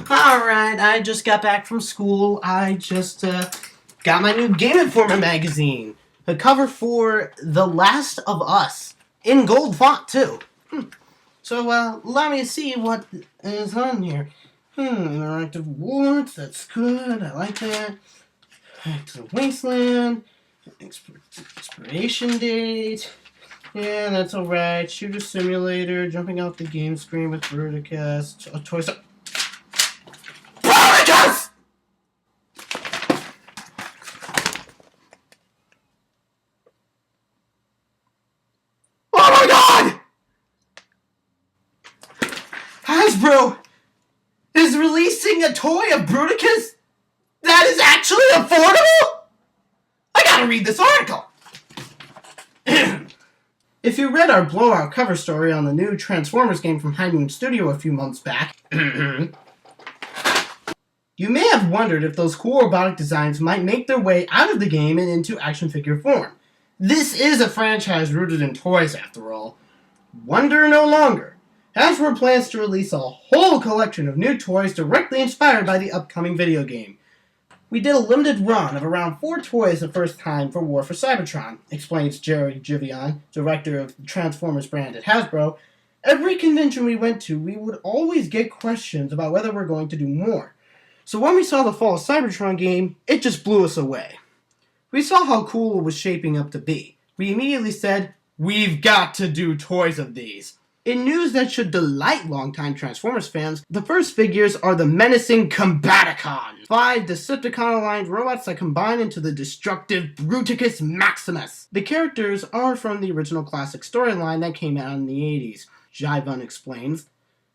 Alright, I just got back from school. I just got my new GameInformer magazine. A cover for The Last of Us. In gold font, too. So, let me see what is on here. Interactive awards, that's good, I like that. Back to the Wasteland. Expiration date. Yeah, that's alright. Shooter simulator, jumping off the game screen with BRUTICUS. A Toy Story. BRUTICUS! Oh my god! Hasbro is releasing a toy of BRUTICUS that is actually affordable? I gotta read this article! If you read our blowout cover story on the new Transformers game from High Moon Studio a few months back, you may have wondered if those cool robotic designs might make their way out of the game and into action figure form. This is a franchise rooted in toys, after all. Wonder no longer. Hasbro plans to release a whole collection of new toys directly inspired by the upcoming video game. We did a limited run of around 4 toys the first time for War for Cybertron, explains Jerry Givian, director of the Transformers brand at Hasbro. Every convention we went to, we would always get questions about whether we're going to do more. So when we saw the Fall of Cybertron game, it just blew us away. We saw how cool it was shaping up to be. We immediately said, we've got to do toys of these. In news that should delight longtime Transformers fans, the first figures are the menacing Combaticons, 5 Decepticon-aligned robots that combine into the destructive BRUTICUS MAXIMUS. The characters are from the original classic storyline that came out in the 80s, Jivon explains.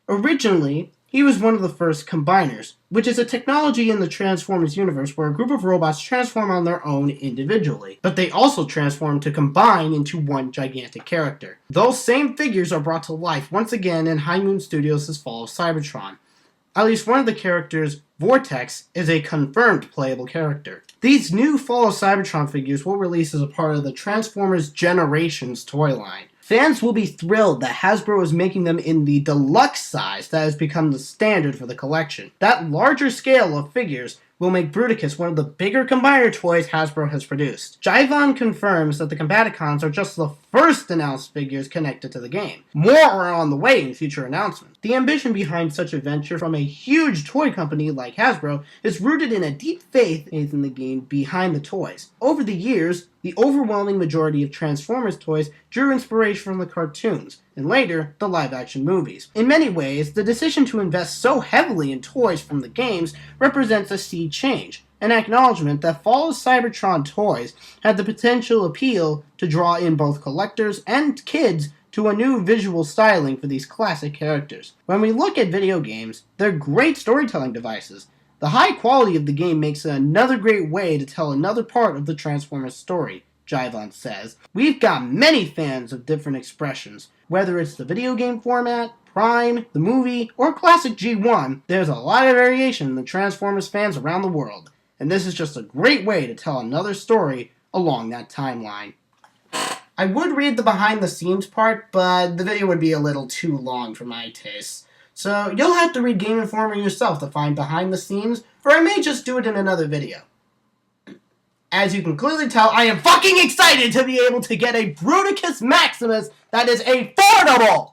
Originally, he was one of the first combiners, which is a technology in the Transformers universe where a group of robots transform on their own individually, but they also transform to combine into one gigantic character. Those same figures are brought to life once again in High Moon Studios' Fall of Cybertron. At least one of the characters, Vortex, is a confirmed playable character. These new Fall of Cybertron figures will release as a part of the Transformers Generations toy line. Fans will be thrilled that Hasbro is making them in the deluxe size that has become the standard for the collection. That larger scale of figures will make BRUTICUS one of the bigger combiner toys Hasbro has produced. Jivon confirms that the Combaticons are just the first announced figures connected to the game. More are on the way in future announcements. The ambition behind such a venture from a huge toy company like Hasbro is rooted in a deep faith in the game behind the toys. Over the years, the overwhelming majority of Transformers toys drew inspiration from the cartoons, and later, the live-action movies. In many ways, the decision to invest so heavily in toys from the games represents a sea change, an acknowledgement that Fall of Cybertron toys had the potential appeal to draw in both collectors and kids to a new visual styling for these classic characters. When we look at video games, they're great storytelling devices. The high quality of the game makes it another great way to tell another part of the Transformers story, Jivon says. We've got many fans of different expressions. Whether it's the video game format, Prime, the movie, or classic G1, there's a lot of variation in the Transformers fans around the world. And this is just a great way to tell another story along that timeline. I would read the behind the scenes part, but the video would be a little too long for my tastes. So you'll have to read GameInformer yourself to find behind the scenes, or I may just do it in another video. As you can clearly tell, I am fucking excited to be able to get a BRUTICUS MAXIMUS that is affordable!